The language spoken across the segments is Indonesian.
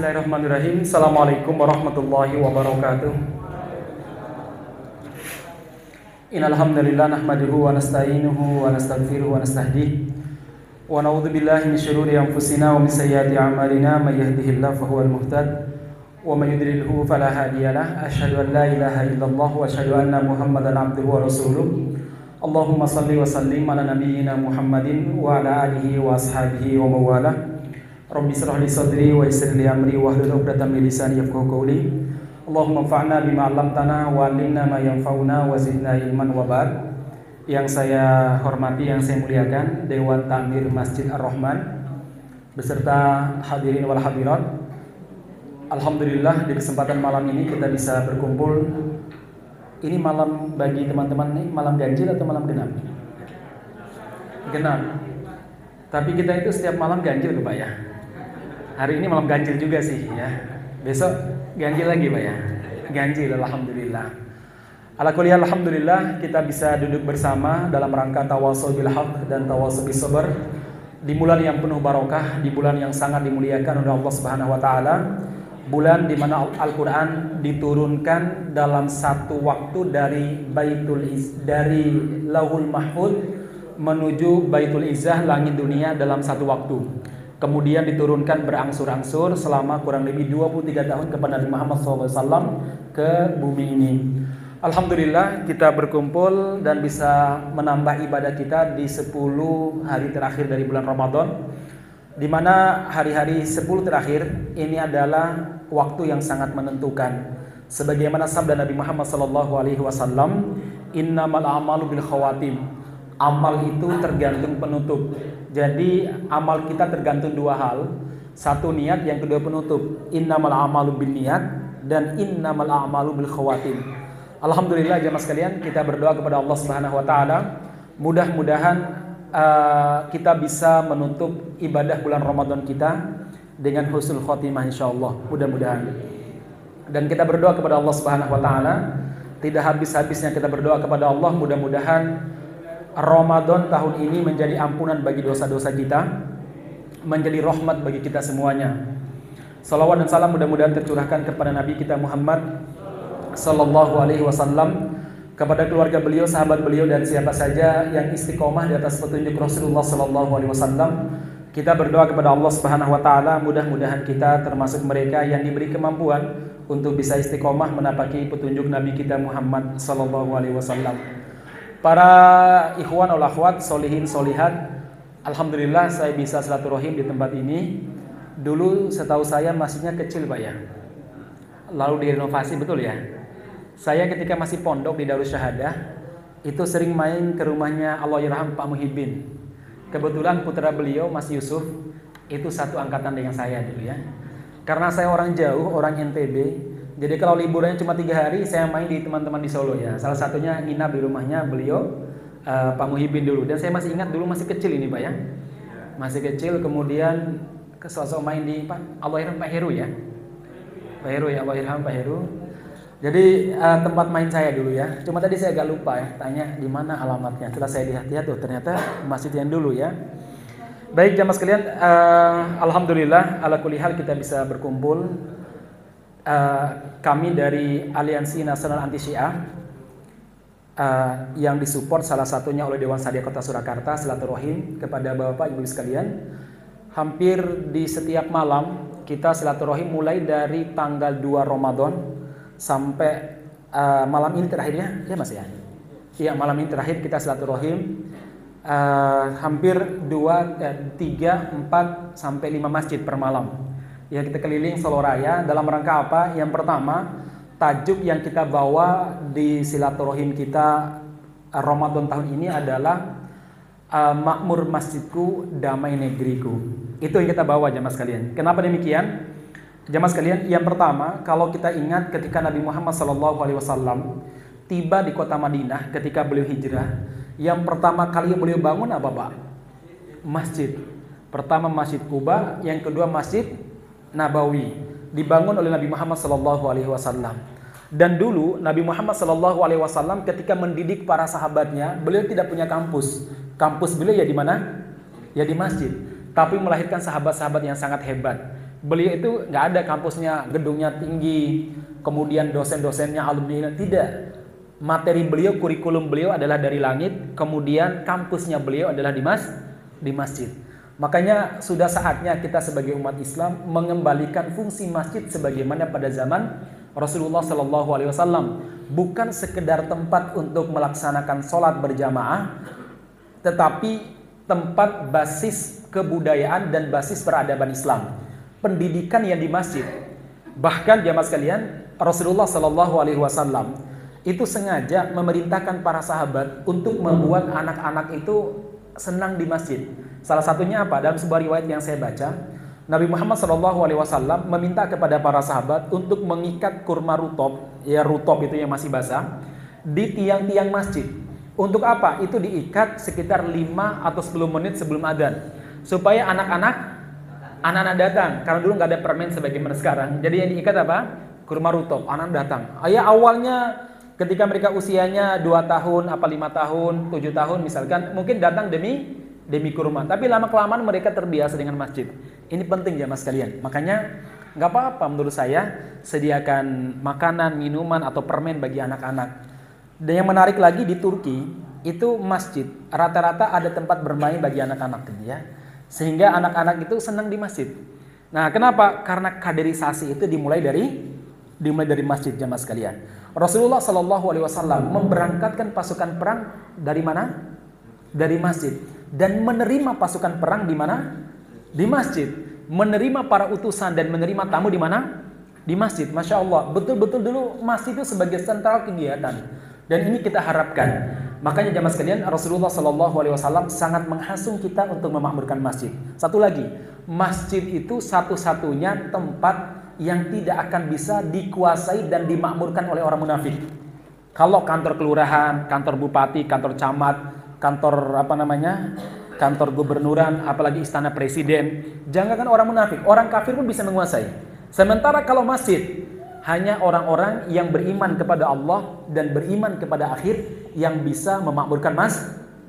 Bismillahirrahmanirrahim. Assalamualaikum warahmatullahi wabarakatuh. Innal hamdalillah nahmaduhu wa nasta'inuhu wa nastaghfiruhu wa nastahdihi wa na'udzu billahi min shururi anfusina wa min sayyiati a'malina may yahdihillahu fahuwal muhtad wa may yudlilhu fala hadiyalah. Asyhadu an la ilaha illallah wa asyhadu anna Muhammadan abduhu wa rasuluh. Allahumma shalli wa sallim ala nabiyyina Muhammadin wa ala alihi wa ashabihi wa mawalah. Rabbi shrah li sadri wa yassir li amri wahlul 'uqdatam min lisani yafqahu qawli. Allahumma anfa'na bima 'allamtana wa 'allimna ma yanfa'una wa zidna ilman wa ba'd. Yang saya hormati, yang saya muliakan Dewan Takmir Masjid Ar-Rahman beserta hadirin wal hadirat. Alhamdulillah di kesempatan malam ini kita bisa berkumpul. Ini malam bagi teman-teman ini malam ganjil atau malam genap? Genap. Tapi kita itu setiap malam ganjil Pak ya. Hari ini malam ganjil juga sih ya. Besok ganjil lagi Pak ya. Ganjil alhamdulillah. Ala kulli hal alhamdulillah kita bisa duduk bersama dalam rangka tawasul bil haq dan tawasul bis sabr di bulan yang penuh barokah, di bulan yang sangat dimuliakan oleh Allah Subhanahu wa taala. Bulan di mana Al-Qur'an diturunkan dalam satu waktu dari dari Lauhul Mahfuz menuju Baitul Izzah langit dunia dalam satu waktu. Kemudian diturunkan berangsur-angsur selama kurang lebih 23 tahun kepada Nabi Muhammad SAW ke bumi ini. Alhamdulillah kita berkumpul dan bisa menambah ibadah kita di 10 hari terakhir dari bulan Ramadan, di mana hari-hari 10 terakhir ini adalah waktu yang sangat menentukan. Sebagaimana sabda Nabi Muhammad SAW, innamal a'malu bil khawatim. Amal itu tergantung penutup. Jadi amal kita tergantung dua hal. Satu niat, yang kedua penutup. Innamal a'malu binniyat dan innamal a'malu bil khawatim. Alhamdulillah jemaah sekalian, kita berdoa kepada Allah Subhanahu wa taala. Mudah-mudahan kita bisa menutup ibadah bulan Ramadan kita dengan husnul khotimah insyaallah. Mudah-mudahan. Dan kita berdoa kepada Allah Subhanahu wa taala, tidak habis-habisnya kita berdoa kepada Allah, mudah-mudahan Ramadan tahun ini menjadi ampunan bagi dosa-dosa kita, menjadi rahmat bagi kita semuanya. Salawat dan salam mudah-mudahan tercurahkan kepada Nabi kita Muhammad sallallahu alaihi wasallam, kepada keluarga beliau, sahabat beliau, dan siapa saja yang istiqomah di atas petunjuk Rasulullah sallallahu alaihi wasallam. Kita berdoa kepada Allah Subhanahu wa taala, mudah-mudahan kita termasuk mereka yang diberi kemampuan untuk bisa istiqomah menapaki petunjuk Nabi kita Muhammad sallallahu alaihi wasallam. Para ikhwan wal akhwat, solihin solihat, alhamdulillah saya bisa silaturahim di tempat ini. Dulu setahu saya masjidnya kecil Pak ya, lalu direnovasi, betul ya. Saya ketika masih pondok di Darus Syahadah itu sering main ke rumahnya Allahyarham Pak Muhyiddin. Kebetulan putra beliau Mas Yusuf itu satu angkatan dengan saya dulu ya. Karena saya orang jauh, orang NTB, jadi kalau liburannya cuma 3 hari, saya main di teman-teman di Solo ya. Salah satunya nginap di rumahnya beliau, Pak Muhyiddin dulu. Dan saya masih ingat dulu masih kecil ini Pak ya. Masih kecil, kemudian sosok main di Allahyarham Pak Heru ya. Pak Heru ya, Allahyarham Pak Heru. Jadi tempat main saya dulu ya. Cuma tadi saya agak lupa ya, tanya di mana alamatnya. Setelah saya lihat-lihat tuh ternyata masjid yang dulu ya. Baik jamaah sekalian, alhamdulillah ala kulli hal kita bisa berkumpul. Kami dari Aliansi Nasional Anti Syiah yang disupport salah satunya oleh Dewan Syariah Kota Surakarta, silaturahim kepada Bapak Ibu sekalian. Hampir di setiap malam kita silaturahim mulai dari tanggal 2 Ramadan sampai malam ini terakhirnya ya Mas ya. Iya, malam ini terakhir kita silaturahim hampir 2, 3, 4 sampai 5 masjid per malam. Ya, kita keliling Solo Raya dalam rangka apa? Yang pertama, tajuk yang kita bawa di silaturahim kita Ramadan tahun ini adalah Makmur Masjidku, Damai Negeriku. Itu yang kita bawa jamaah sekalian. Kenapa demikian? Jamaah sekalian, yang pertama, kalau kita ingat ketika Nabi Muhammad SAW tiba di kota Madinah ketika beliau hijrah, yang pertama kali beliau bangun apa Pak? Masjid. Pertama Masjid Kuba, yang kedua Masjid Nabawi, dibangun oleh Nabi Muhammad SAW. Dan dulu Nabi Muhammad SAW ketika mendidik para sahabatnya, beliau tidak punya kampus. Kampus beliau ya di mana? Ya di masjid. Tapi melahirkan sahabat-sahabat yang sangat hebat. Beliau itu nggak ada kampusnya, gedungnya tinggi, kemudian dosen-dosennya alumni, tidak. Materi beliau, kurikulum beliau adalah dari langit, kemudian kampusnya beliau adalah di masjid. Makanya sudah saatnya kita sebagai umat Islam mengembalikan fungsi masjid sebagaimana pada zaman Rasulullah Shallallahu Alaihi Wasallam, bukan sekedar tempat untuk melaksanakan sholat berjamaah, tetapi tempat basis kebudayaan dan basis peradaban Islam, pendidikan yang di masjid. Bahkan jamaah sekalian, Rasulullah Shallallahu Alaihi Wasallam itu sengaja memerintahkan para sahabat untuk membuat anak-anak itu senang di masjid. Salah satunya apa? Dalam sebuah riwayat yang saya baca, Nabi Muhammad SAW meminta kepada para sahabat untuk mengikat kurma rutop, ya rutop itu yang masih basah, di tiang-tiang masjid. Untuk apa? Itu diikat sekitar 5 atau 10 menit sebelum adzan, supaya anak-anak datang. Karena dulu nggak ada permen sebagaimana sekarang. Jadi yang diikat apa? Kurma rutop. Anak datang. Ya awalnya ketika mereka usianya 2 tahun, 5 tahun, 7 tahun misalkan, mungkin datang demi kurma. Tapi lama-kelamaan mereka terbiasa dengan masjid. Ini penting jamaah sekalian. Makanya nggak apa-apa menurut saya sediakan makanan, minuman atau permen bagi anak-anak. Dan yang menarik lagi di Turki itu masjid rata-rata ada tempat bermain bagi anak-anak ya. Sehingga anak-anak itu senang di masjid. Nah, kenapa? Karena kaderisasi itu dimulai dari masjid jamaah sekalian. Rasulullah Shallallahu Alaihi Wasallam memberangkatkan pasukan perang dari mana? Dari masjid. Dan menerima pasukan perang di mana? Di masjid. Menerima para utusan dan menerima tamu di mana? Di masjid. Masya Allah, betul-betul dulu masjid itu sebagai sentral kegiatan. Dan ini kita harapkan. Makanya jamaah sekalian, Rasulullah Shallallahu Alaihi Wasallam sangat menghasung kita untuk memakmurkan masjid. Satu lagi, masjid itu satu-satunya tempat yang tidak akan bisa dikuasai dan dimakmurkan oleh orang munafik. Kalau kantor kelurahan, kantor bupati, kantor camat, kantor kantor gubernuran, apalagi istana presiden, jangankan orang munafik, orang kafir pun bisa menguasai. Sementara kalau masjid, hanya orang-orang yang beriman kepada Allah dan beriman kepada akhir yang bisa memakmurkan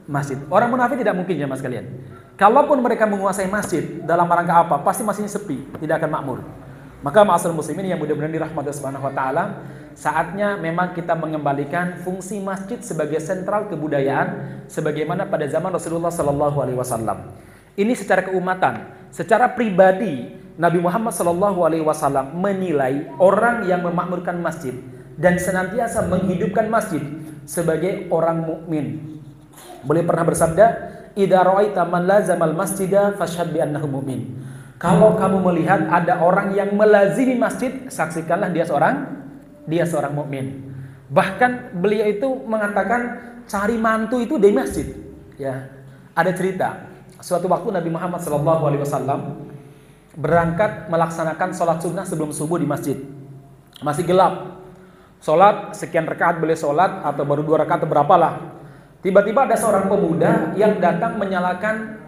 masjid. Orang munafik tidak mungkin ya mas kalian. Kalaupun mereka menguasai masjid dalam rangka apa, pasti masjidnya sepi, tidak akan makmur. Maka ma'asyiral muslimin yang mudah-mudahan dirahmati Subhanahu wa taala, saatnya memang kita mengembalikan fungsi masjid sebagai sentral kebudayaan sebagaimana pada zaman Rasulullah sallallahu alaihi wasallam. Ini secara keumatan, secara pribadi Nabi Muhammad sallallahu alaihi wasallam menilai orang yang memakmurkan masjid dan senantiasa menghidupkan masjid sebagai orang mukmin. Beliau pernah bersabda, "Idza ra'aita man lazamal masjida fashhad bi annahu mu'min." Kalau kamu melihat ada orang yang melazimi masjid, saksikanlah dia seorang mukmin. Bahkan beliau itu mengatakan cari mantu itu di masjid. Ya, ada cerita. Suatu waktu Nabi Muhammad SAW berangkat melaksanakan sholat sunnah sebelum subuh di masjid. Masih gelap. Sholat sekian rakaat beliau sholat atau baru 2 rakaat atau berapalah. Tiba-tiba ada seorang pemuda yang datang menyalakan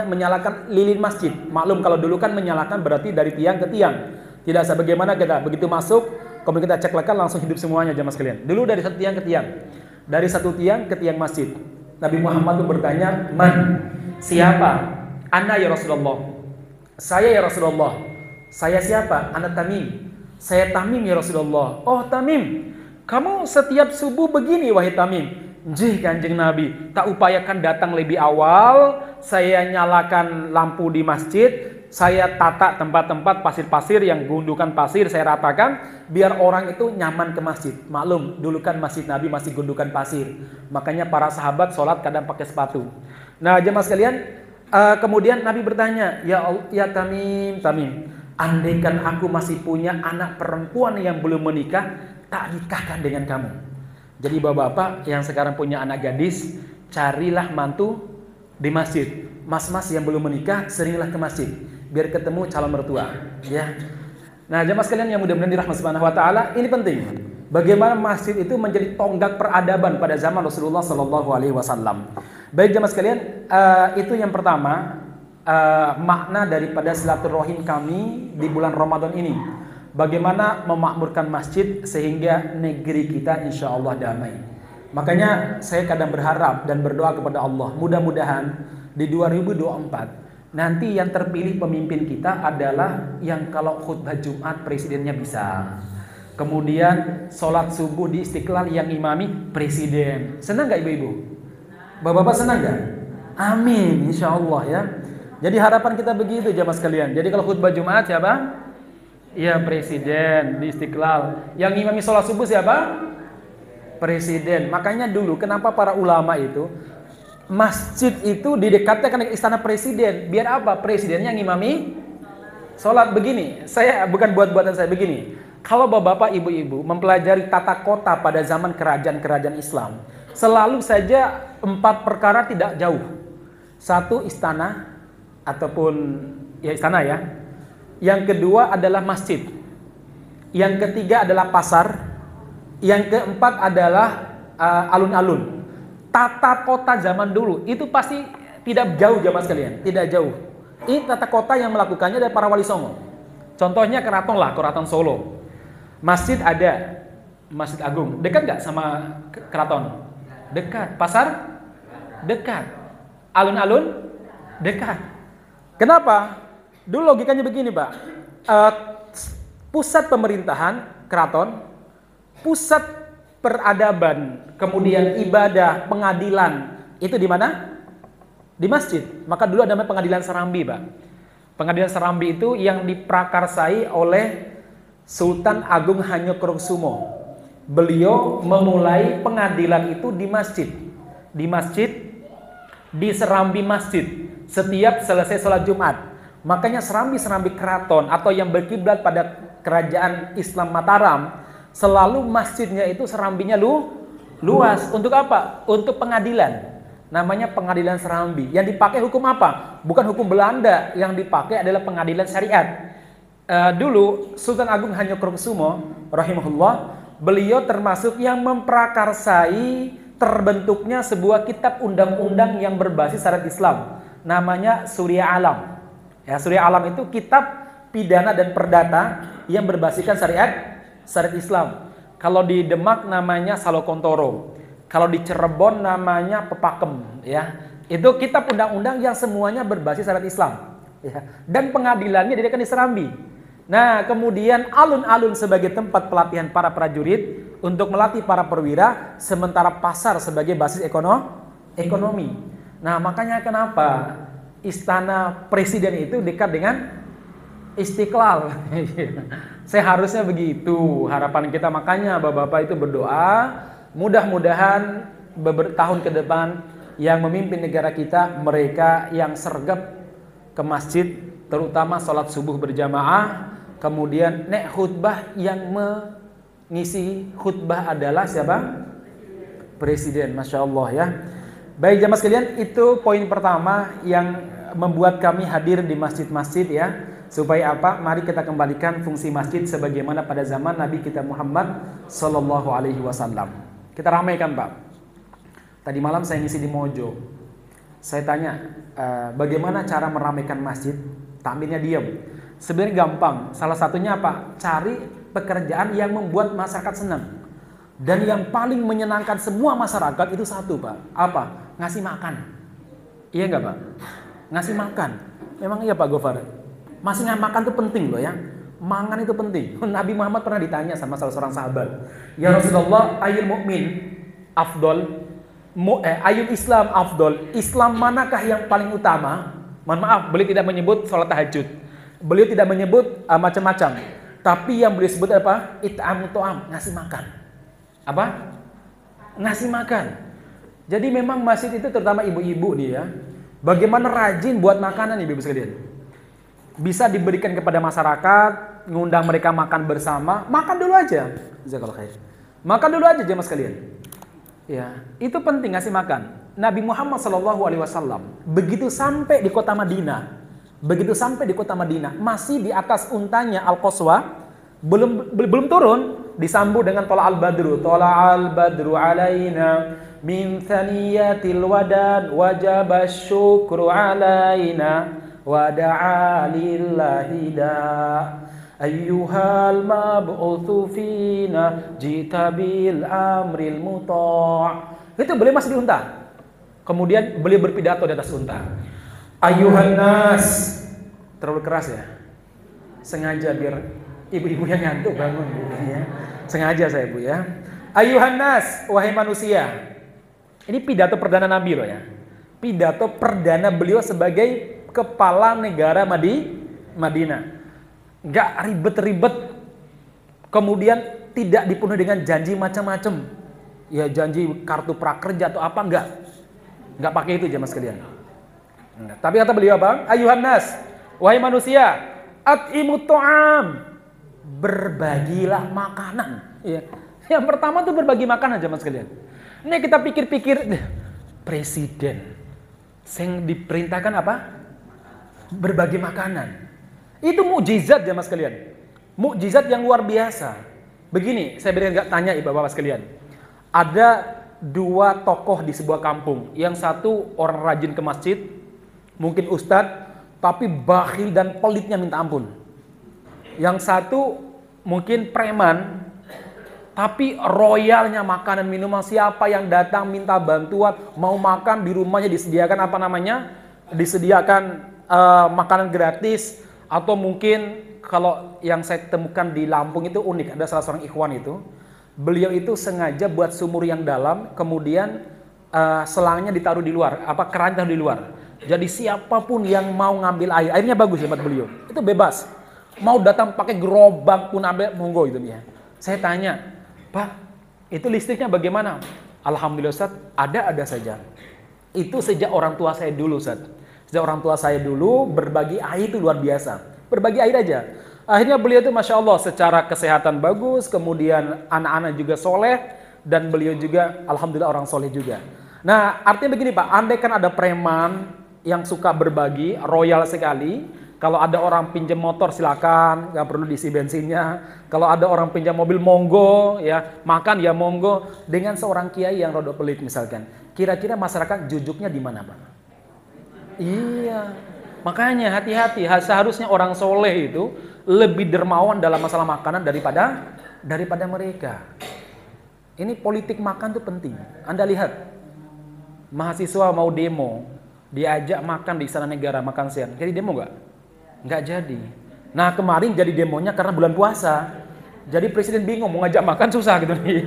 menyalakan lilin masjid. Maklum kalau dulu kan menyalakan berarti dari tiang ke tiang. Tidak sebagaimana kita begitu masuk, kemudian kita cek lekan langsung hidup semuanya jamaah sekalian. Dulu dari satu tiang ke tiang. Dari satu tiang ke tiang masjid. Nabi Muhammad itu bertanya, "Man? Siapa?" "Ana ya Rasulullah." "Saya ya Rasulullah." "Saya siapa?" "Ana Tamim." "Saya Tamim ya Rasulullah." "Oh Tamim, kamu setiap subuh begini wahai Tamim." "Jih Kanjeng Nabi, tak upayakan datang lebih awal, saya nyalakan lampu di masjid, saya tata tempat-tempat pasir-pasir yang gundukan pasir, saya ratakan biar orang itu nyaman ke masjid." Maklum, dulu kan masjid Nabi masih gundukan pasir. Makanya para sahabat sholat kadang pakai sepatu. Nah, jemaah sekalian, kemudian Nabi bertanya, "Ya Tamim, andaikan aku masih punya anak perempuan yang belum menikah, tak nikahkan dengan kamu." Jadi bapak-bapak yang sekarang punya anak gadis, carilah mantu di masjid. Mas-mas yang belum menikah, seringlah ke masjid biar ketemu calon mertua, ya. Nah, jemaah sekalian yang mudah-mudahan dirahmati Subhanahu wa taala, ini penting. Bagaimana masjid itu menjadi tonggak peradaban pada zaman Rasulullah sallallahu alaihi wasallam. Baik jemaah sekalian, itu yang pertama, makna daripada silaturahim kami di bulan Ramadan ini. Bagaimana memakmurkan masjid sehingga negeri kita insya Allah damai. Makanya saya kadang berharap dan berdoa kepada Allah, mudah-mudahan di 2024 Nanti yang terpilih pemimpin kita adalah yang kalau khutbah Jumat presidennya bisa. Kemudian sholat subuh di Istiqlal yang imami presiden. Senang gak ibu-ibu? Bapak-bapak senang gak? Amin, insya Allah ya. Jadi harapan kita begitu jamaah sekalian. Jadi kalau khutbah Jumat siapa? Ya presiden di Istiqlal. Yang imami sholat subuh siapa? Presiden. Makanya dulu kenapa para ulama itu masjid itu didekatkan dengan istana presiden. Biar apa? Presidennya yang ngimami sholat. Begini, saya bukan buat-buatan saya, begini. Kalau bapak-bapak, ibu-ibu mempelajari tata kota pada zaman kerajaan-kerajaan Islam, selalu saja 4 perkara tidak jauh. 1 istana ataupun ya istana ya. Yang kedua adalah masjid. Yang ketiga adalah pasar. Yang keempat adalah alun-alun. Tata kota zaman dulu itu pasti tidak jauh jamaah sekalian, tidak jauh. Ini tata kota yang melakukannya dari para wali songo. Contohnya keraton lah, keraton Solo. Masjid ada, Masjid Agung. Dekat nggak sama keraton? Dekat. Pasar? Dekat. Alun-alun? Dekat. Kenapa? Dulu logikanya begini Pak. Pusat pemerintahan keraton, pusat peradaban, kemudian ibadah, pengadilan, itu di mana? Di masjid. Maka dulu ada namanya pengadilan Serambi, Pak. Pengadilan Serambi itu yang diprakarsai oleh Sultan Agung Hanyokrokusumo. Beliau memulai pengadilan itu di masjid. Di masjid, di Serambi Masjid. Setiap selesai sholat Jumat. Makanya Serambi-Serambi keraton atau yang berkiblat pada kerajaan Islam Mataram, selalu masjidnya itu serambinya luas. Untuk apa? Untuk pengadilan. Namanya pengadilan Serambi. Yang dipakai hukum apa? Bukan hukum Belanda. Yang dipakai adalah pengadilan syariat. Dulu Sultan Agung Hanyokrokusumo rahimahullah, beliau termasuk yang memprakarsai terbentuknya sebuah kitab undang-undang yang berbasis syariat Islam. Namanya Surya Alam. Ya, Surya Alam itu kitab pidana dan perdata yang berbasiskan syariat Islam. Kalau di Demak namanya Salokontoro. Kalau di Cirebon namanya Pepakem, ya. Itu kitab undang-undang yang semuanya berbasis syariat Islam, ya. Dan pengadilannya didirikan di Serambi. Nah, kemudian alun-alun sebagai tempat pelatihan para prajurit untuk melatih para perwira, sementara pasar sebagai basis ekonomi. Nah, makanya kenapa istana presiden itu dekat dengan Istiqlal. Seharusnya begitu harapan kita. Makanya bapak-bapak itu berdoa mudah-mudahan beberapa tahun ke depan yang memimpin negara kita mereka yang sergap ke masjid, terutama sholat subuh berjamaah. Kemudian nek khutbah yang mengisi khutbah adalah siapa? Presiden. Masya Allah ya. Baik jamaah sekalian, itu poin pertama yang membuat kami hadir di masjid-masjid ya. Supaya apa? Mari kita kembalikan fungsi masjid sebagaimana pada zaman Nabi kita Muhammad Sallallahu Alaihi Wasallam. Kita ramaikan Pak. Tadi malam saya ngisi di Mojo. Saya tanya, bagaimana cara meramaikan masjid? Takmirnya diam. Sebenarnya gampang. Salah satunya apa? Cari pekerjaan yang membuat masyarakat senang. Dan yang paling menyenangkan semua masyarakat itu satu Pak. Apa? Ngasih makan. Iya nggak Pak? Ngasih makan. Memang iya Pak Gofar. Masih makan itu penting loh ya. Mangan itu penting. Nabi Muhammad pernah ditanya sama salah seorang sahabat, "Ya Rasulullah, ayul mukmin afdol? Ayul Islam afdol? Islam manakah yang paling utama?" Mohon maaf, beliau tidak menyebut sholat tahajud. Beliau tidak menyebut macam-macam. Tapi yang beliau sebut apa? It'amu to'am, ngasih makan. Apa? Ngasih makan. Jadi memang masjid itu terutama ibu-ibu nih ya. Bagaimana rajin buat makanan ibu-ibu sekalian. Bisa diberikan kepada masyarakat, ngundang mereka makan bersama, makan dulu aja. Jazakallahu khair. Makan dulu aja jemaah sekalian. Ya, itu penting ngasih makan. Nabi Muhammad SAW begitu sampai di kota Madinah, masih di atas untanya Al-Qaswa, belum turun, disambut dengan tola al-badru alaina min thaniyatil wadan wajaba syukru alaina wa da'a lillahi da ayyuhal mab'utsu fina jita bil amril muta'. Itu beliau masih di unta. Kemudian beliau berpidato di atas unta. Ayuhan nas. Terlalu keras ya? Sengaja biar ibu-ibu yang ngantuk bangun Bu ya. Sengaja saya Bu ya. Ayuhan nas, wahai manusia. Ini pidato perdana Nabi loh ya. Pidato perdana beliau sebagai kepala negara Madinah. Nggak ribet-ribet, kemudian tidak dipenuhi dengan janji macam-macam. Ya janji kartu prakerja atau apa, nggak pakai itu jemaah sekalian. Enggak. Tapi kata beliau apa? Ayuhan nas, wahai manusia, at'imut ta'am, berbagilah makanan. Ya. Yang pertama tuh berbagi makanan jemaah sekalian. Ini kita pikir-pikir, presiden yang diperintahkan apa? Berbagi makanan. Itu mukjizat jemaah sekalian. Mukjizat yang luar biasa. Begini, saya berikan tanya Bapak-bapak sekalian. Ada dua tokoh di sebuah kampung. Yang satu orang rajin ke masjid, mungkin ustadz, tapi bakhil dan pelitnya minta ampun. Yang satu mungkin preman, tapi royalnya makanan minuman. Siapa yang datang minta bantuan, mau makan di rumahnya disediakan apa namanya? Disediakan makanan gratis. Atau mungkin kalau yang saya temukan di Lampung itu unik, ada salah seorang ikhwan itu, beliau itu sengaja buat sumur yang dalam, kemudian selangnya ditaruh di luar, keran ditaruh di luar. Jadi siapapun yang mau ngambil air, airnya bagus ya buat beliau, itu bebas. Mau datang pakai gerobak pun ambil, monggo itu ya. Saya tanya, Pak, itu listriknya bagaimana? Alhamdulillah Ustaz, ada saja. Itu sejak orang tua saya dulu Ustaz. Sejak orang tua saya dulu berbagi air itu luar biasa. Berbagi air aja. Akhirnya beliau itu Masya Allah secara kesehatan bagus, kemudian anak-anak juga soleh, dan beliau juga Alhamdulillah orang soleh juga. Nah artinya begini Pak, andai kan ada preman yang suka berbagi, royal sekali. Kalau ada orang pinjam motor silakan, nggak perlu diisi bensinnya. Kalau ada orang pinjam mobil monggo, ya makan ya monggo. Dengan seorang kiai yang rodok pelit misalkan, kira-kira masyarakat jujuknya di mana Pak? Iya, makanya hati-hati. Seharusnya orang soleh itu lebih dermawan dalam masalah makanan daripada mereka. Ini politik makan tuh penting. Anda lihat, mahasiswa mau demo, diajak makan di Istana Negara, makan siang. Jadi demo nggak? Nggak jadi. Nah kemarin jadi demonya karena bulan puasa. Jadi presiden bingung mau ngajak makan susah gitu nih.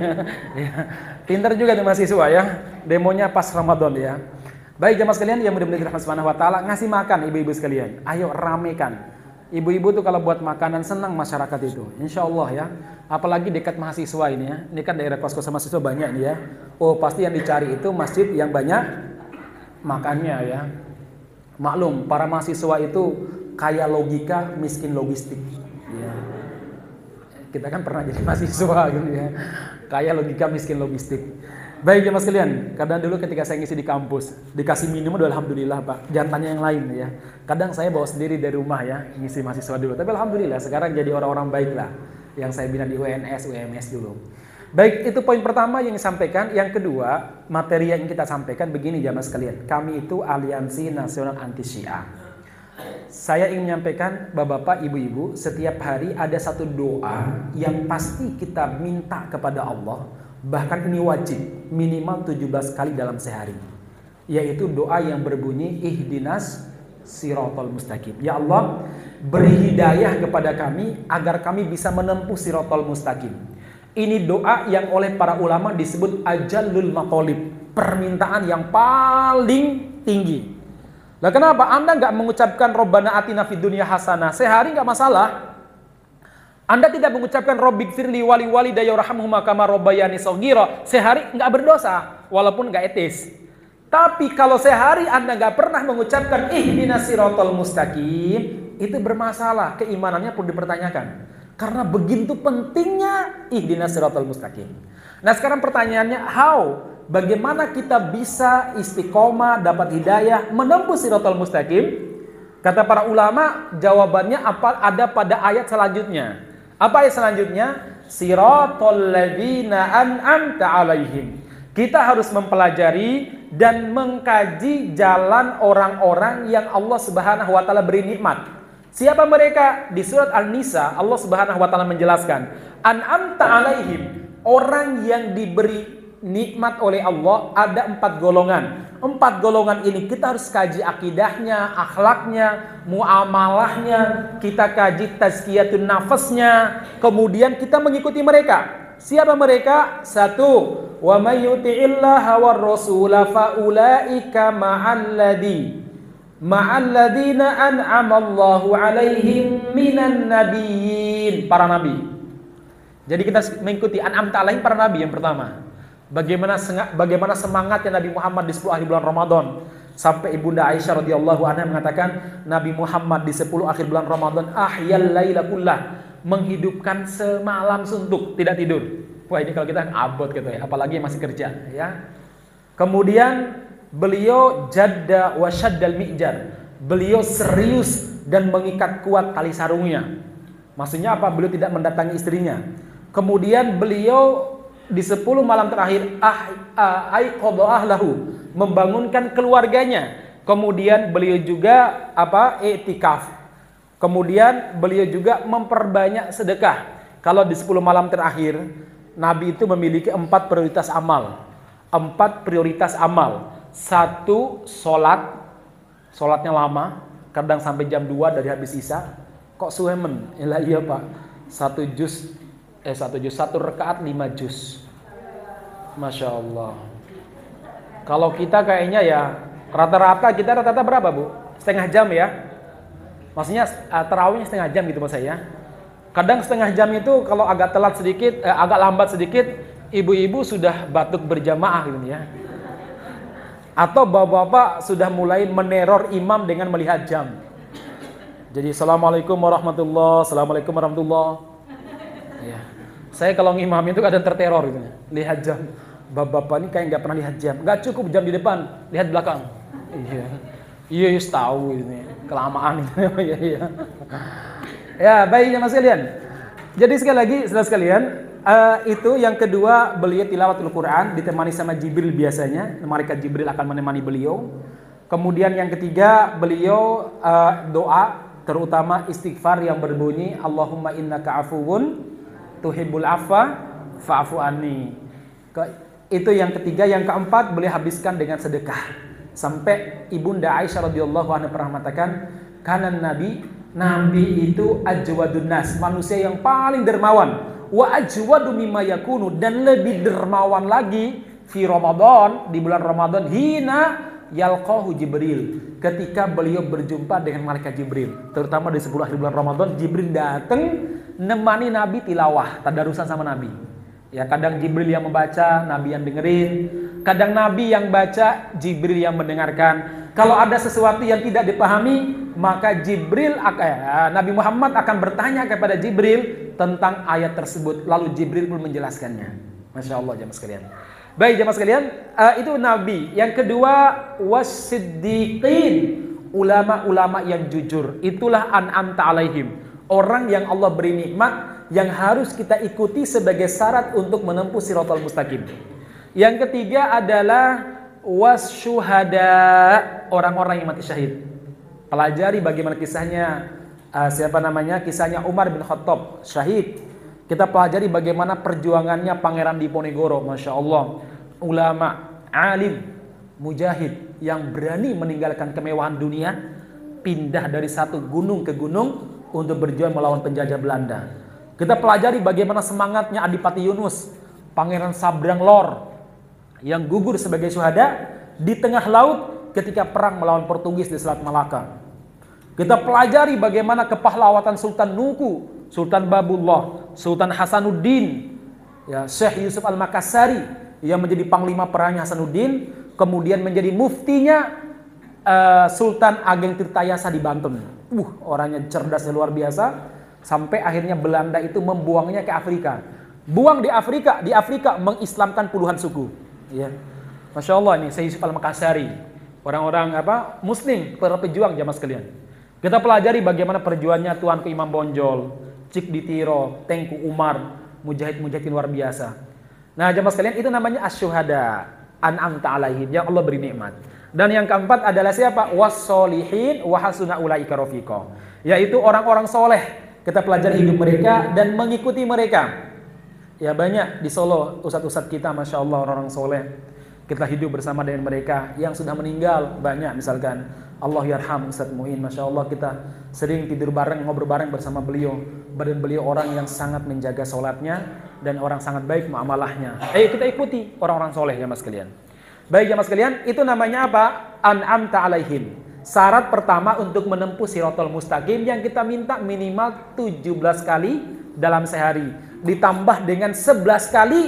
Pintar juga tuh mahasiswa ya. Demonya pas Ramadan ya. Baik jemaah sekalian yang mudah-mudahan dirahmati Subhanahu wa taala, ngasih makan ibu-ibu sekalian. Ayo ramekan. Ibu-ibu tuh kalau buat makanan senang masyarakat itu. Insya Allah ya. Apalagi dekat mahasiswa ini ya. Ini kan daerah kos-kosan mahasiswa banyak ini ya. Oh pasti yang dicari itu masjid yang banyak makannya ya. Maklum para mahasiswa itu kaya logika, miskin logistik. Ya. Kita kan pernah jadi mahasiswa gitu ya. Kaya logika, miskin logistik. Baik jemaah sekalian, kadang dulu ketika saya ngisi di kampus, dikasih minum udah alhamdulillah Pak. Jangan tanya yang lain ya. Kadang saya bawa sendiri dari rumah ya, ngisi mahasiswa dulu. Tapi alhamdulillah sekarang jadi orang-orang baik lah. Yang saya bina di UNS, UMS dulu. Baik, itu poin pertama yang disampaikan. Yang kedua, materi yang kita sampaikan begini jemaah sekalian. Kami itu Aliansi Nasional Anti Syiah. Saya ingin menyampaikan Bapak-bapak, Ibu-ibu, setiap hari ada satu doa yang pasti kita minta kepada Allah. Bahkan ini wajib, minimal 17 kali dalam sehari. Yaitu doa yang berbunyi ihdinas siratal mustaqim. Ya Allah, beri hidayah kepada kami agar kami bisa menempuh siratal mustaqim. Ini doa yang oleh para ulama disebut ajallul maqalib, permintaan yang paling tinggi. Lah kenapa Anda nggak mengucapkan Robbana atina fid dunya hasanah sehari nggak masalah? Anda tidak mengucapkan Robbighfirli wali walidayya warhamhuma kama rabbayani shaghira sehari nggak berdosa walaupun nggak etis. Tapi kalau sehari Anda nggak pernah mengucapkan ihdinas siratal mustaqim, itu bermasalah, keimanannya pun dipertanyakan. Karena begitu pentingnya ihdinas siratal mustaqim. Nah sekarang pertanyaannya, bagaimana kita bisa istiqomah, dapat hidayah, menempuh siratal mustaqim? Kata para ulama, jawabannya ada pada ayat selanjutnya. Apa ayat selanjutnya? Siratal ladzina an'amta 'alaihim. Kita harus mempelajari dan mengkaji jalan orang-orang yang Allah Subhanahu wa taala beri nikmat. Siapa mereka? Di surat An-Nisa Allah Subhanahu wa taala menjelaskan, an'amta 'alaihim, orang yang diberi nikmat oleh Allah ada 4 golongan. 4 golongan ini kita harus kaji akidahnya, akhlaknya, muamalahnya, kita kaji tazkiyatun nafasnya, kemudian kita mengikuti mereka. Siapa mereka? 1, wa may yuti'illaha war rasula faulaika ma'alladina an'amallahu alaihim minan nabiyyin, para nabi. Jadi kita mengikuti an'amta alaihim, para nabi yang pertama. Bagaimana semangatnya Nabi Muhammad di 10 akhir bulan Ramadan, sampai Ibunda Aisyah radhiyallahu anha mengatakan Nabi Muhammad di 10 akhir bulan Ramadan ahyal laila kullah, menghidupkan semalam suntuk, tidak tidur. Wah, ini kalau kita abot gitu ya, apalagi yang masih kerja ya. Kemudian beliau jadda wa syaddal mi'jar, beliau serius dan mengikat kuat tali sarungnya. Maksudnya apa? Beliau tidak mendatangi istrinya. Kemudian beliau di 10 malam terakhir aiqadha ahlahu, membangunkan keluarganya. Kemudian beliau juga i'tikaf. Kemudian beliau juga memperbanyak sedekah. Kalau di 10 malam terakhir, Nabi itu memiliki 4 prioritas amal. 4 prioritas amal. 1, sholatnya lama, kadang sampai jam 2 dari habis isya. Kok suwemen? Iya Pak. 1 rakaat 5 juz. Masya Allah. Kalau kita kayaknya ya rata-rata berapa Bu? Setengah jam ya. Maksudnya tarawihnya setengah jam gitu Mas saya. Kadang setengah jam itu kalau agak telat sedikit, agak lambat sedikit, ibu-ibu sudah batuk berjamaah gitu ya. Atau bapak-bapak sudah mulai meneror imam dengan melihat jam. Jadi assalamualaikum warahmatullah, assalamualaikum warahmatullah. Ya. Saya kalau ngimam itu kadang terteror gitu ya. Lihat jam. Bapak-bapak ini kayak nggak pernah lihat jam. Nggak cukup jam di depan, lihat belakang. Iya, tahu ini kelamaan itu. Iya. Ya, baik ya Mas sekalian. Jadi sekali lagi, saudara sekalian, itu yang kedua, beliau tilawatul Quran ditemani sama Jibril biasanya. Malaikat Jibril akan menemani beliau. Kemudian yang ketiga, beliau doa, terutama istighfar yang berbunyi Allahumma innaka afuwun tuhibbul afwa fa'fu anni. Itu yang ketiga. Yang keempat, beliau habiskan dengan sedekah. Sampai Ibunda Aisyah radhiyallahu anha pernah mengatakan, kanan Nabi itu ajwadun nas, manusia yang paling dermawan, wa ajwadu mimma yakunu, dan lebih dermawan lagi fi Ramadan, di bulan Ramadan, hina yalqahu Jibril, ketika beliau berjumpa dengan malaikat Jibril. Terutama di 10 akhir bulan Ramadan, Jibril datang nemani Nabi tilawah, tadarusan sama Nabi. Ya, kadang Jibril yang membaca, Nabi yang dengerin. Kadang Nabi yang baca, Jibril yang mendengarkan. Kalau ada sesuatu yang tidak dipahami, maka Nabi Muhammad akan bertanya kepada Jibril tentang ayat tersebut. Lalu Jibril pun menjelaskannya. Masya Allah jamaah sekalian. Baik jamaah sekalian, itu Nabi. Yang kedua, wasiddiqin, ulama-ulama yang jujur. Itulah an'amta alaihim, orang yang Allah beri nikmat, yang harus kita ikuti sebagai syarat untuk menempuh siratal mustaqim. Yang ketiga adalah wasyuhada, orang-orang yang mati syahid. Pelajari bagaimana kisahnya, kisahnya Umar bin Khattab syahid. Kita pelajari bagaimana perjuangannya Pangeran Diponegoro, Masya Allah. Ulama, alim, mujahid yang berani meninggalkan kemewahan dunia, pindah dari satu gunung ke gunung untuk berjuang melawan penjajah Belanda. Kita pelajari bagaimana semangatnya Adipati Yunus, Pangeran Sabrang Lor, yang gugur sebagai syuhada di tengah laut ketika perang melawan Portugis di Selat Malaka. Kita pelajari bagaimana kepahlawatan Sultan Nuku, Sultan Babullah, Sultan Hasanuddin, ya, Syekh Yusuf Al-Makassari yang menjadi panglima perangnya Hasanuddin, kemudian menjadi muftinya Sultan Ageng Tirtayasa di Banten. Orangnya cerdasnya luar biasa. Sampai akhirnya Belanda itu membuangnya ke Afrika. Buang di Afrika mengislamkan puluhan suku. Ya. Masya Allah, ini Syekh Yusuf Al-Makassari. Orang-orang Muslim, para pejuang jamaah sekalian. Kita pelajari bagaimana perjuangannya Tuanku Imam Bonjol, Cik Ditiro, Tengku Umar, mujahid-mujahid luar biasa. Nah jamaah sekalian, itu namanya asyuhada, an'amta alaihim, yang Allah beri nikmat. Dan yang keempat adalah siapa? Was-solihin wa hasuna ulaika rafiqa, yaitu orang-orang soleh. Kita pelajari hidup mereka dan mengikuti mereka. Ya banyak di Solo ustadz-ustadz kita, Masya Allah, orang-orang soleh. Kita hidup bersama dengan mereka yang sudah meninggal banyak, misalkan Allah yarham Ustaz Muin, Masya Allah kita sering tidur bareng, ngobrol bareng bersama beliau. Dan beliau orang yang sangat menjaga sholatnya dan orang sangat baik muamalahnya. Ayo kita ikuti orang-orang soleh jamaah sekalian. Baik jamaah sekalian, itu namanya apa? An'amta alaihim. Syarat pertama untuk menempuh Shiratal Mustaqim yang kita minta minimal 17 kali dalam sehari, ditambah dengan 11 kali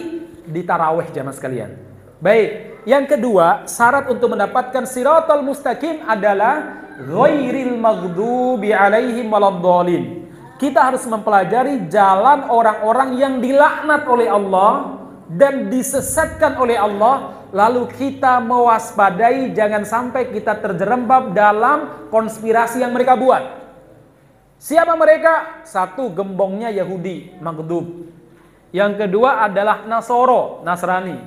di tarawih jamaah sekalian. Baik. Yang kedua, syarat untuk mendapatkan Shiratal Mustaqim adalah ghairil maghdubi alaihim waladdallin. Kita harus mempelajari jalan orang-orang yang dilaknat oleh Allah dan disesatkan oleh Allah, lalu kita mewaspadai jangan sampai kita terjerembab dalam konspirasi yang mereka buat. Siapa mereka? Satu, gembongnya Yahudi, maghdub. Yang kedua adalah Nasrani.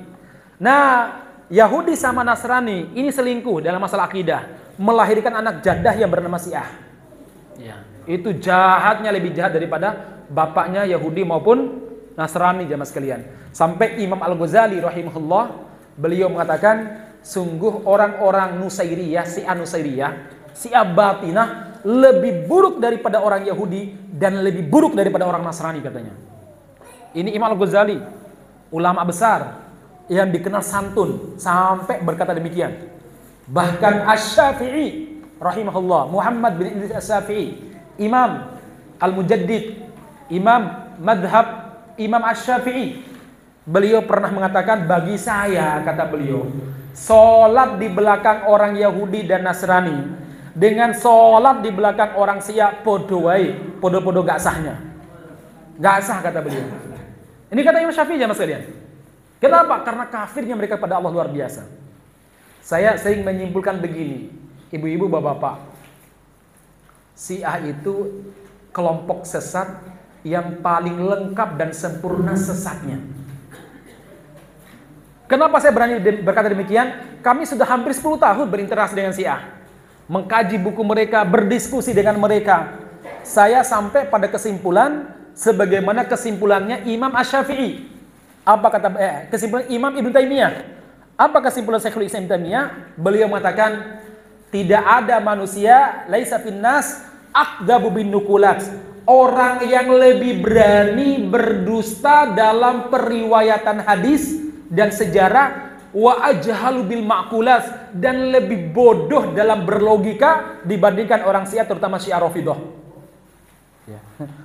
Nah, Yahudi sama Nasrani ini selingkuh dalam masalah akidah, melahirkan anak jadah yang bernama Syiah. Ya, itu jahatnya, lebih jahat daripada bapaknya Yahudi maupun Nasrani jamaah sekalian. Sampai Imam Al-Ghazali rahimahullah, beliau mengatakan sungguh orang-orang Nusairiyah, Syiah batinah lebih buruk daripada orang Yahudi dan lebih buruk daripada orang Nasrani katanya. Ini Imam Al-Ghazali, ulama besar yang dikenal santun, sampai berkata demikian. Bahkan Asy-Syafi'i rahimahullah, Muhammad bin Idris Asy-Syafi'i, Imam Al-Mujaddid, Imam Madhab Imam Asy-Syafi'i, beliau pernah mengatakan, bagi saya, kata beliau, sholat di belakang orang Yahudi dan Nasrani dengan sholat di belakang orang Syiah podo gak sahnya. Gak sah kata beliau. Ini kata Imam Syafi'i jamaah sekalian. Kenapa? Karena kafirnya mereka pada Allah luar biasa. Saya sering menyimpulkan begini, ibu-ibu, bapak-bapak, Syiah itu kelompok sesat yang paling lengkap dan sempurna sesatnya. Kenapa saya berani berkata demikian? Kami sudah hampir 10 tahun berinteraksi dengan Syiah, mengkaji buku mereka, berdiskusi dengan mereka. Saya sampai pada kesimpulan sebagaimana kesimpulannya Imam Asy-Syafi'i. Apa kata kesimpulan Imam Ibnu Taimiyah? Apa kesimpulan Syekhul Islam Ibnu Taimiyah? Beliau mengatakan tidak ada manusia laisa finnas aqdabu bin nukulat. Orang yang lebih berani berdusta dalam periwayatan hadis dan sejarah, wa ajhalu bil ma'qulat, dan lebih bodoh dalam berlogika dibandingkan orang Syiah, terutama Syiah Rafidhah. Ya.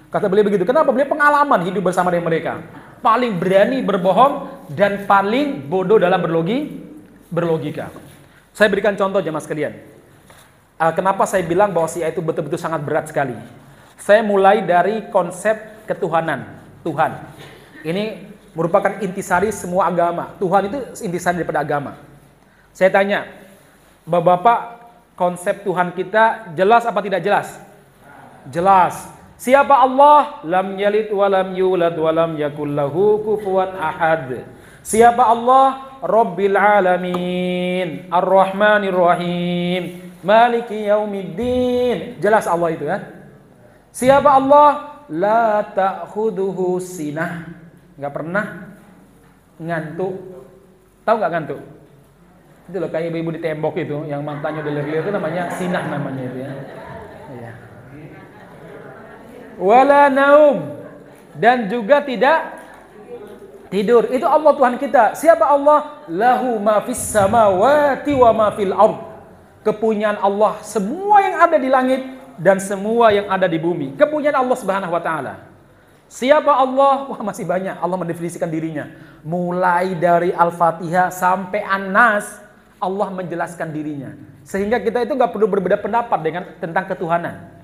Kata beliau begitu. Kenapa? Beliau pengalaman hidup bersama dengan mereka. Paling berani berbohong dan paling bodoh dalam berlogika. Saya berikan contoh jemaah sekalian. Kenapa saya bilang bahwa Syiah itu betul-betul sangat berat sekali. Saya mulai dari konsep ketuhanan, Tuhan. Ini merupakan intisari semua agama. Tuhan itu intisari daripada agama. Saya tanya, Bapak-bapak, konsep Tuhan kita jelas apa tidak jelas? Jelas. Siapa Allah? Lam yalid wa lam yulad wa lam yakul lahu kufuwan ahad. Siapa Allah? Rabbil alamin, Ar-Rahmanir Rahim, Maliki yaumiddin. Jelas Allah itu kan? Siapa Allah? La ta'khuduhu sinah. Enggak pernah ngantuk. Tahu enggak ngantuk? Itu loh kayak ibu-ibu di tembok itu yang matanya udah lir-lir, itu namanya sinah namanya itu ya. Iya. Wala naum, dan juga tidak tidur. Itu Allah Tuhan kita. Siapa Allah? Lahu ma fis samawati wa ma fil ard. Kepunyaan Allah semua yang ada di langit dan semua yang ada di bumi. Kepunyaan Allah Subhanahu wa taala. Siapa Allah? Wah, masih banyak. Allah mendefinisikan dirinya. Mulai dari Al-Fatihah sampai An-Nas, Allah menjelaskan dirinya. Sehingga kita itu nggak perlu berbeda pendapat dengan tentang ketuhanan.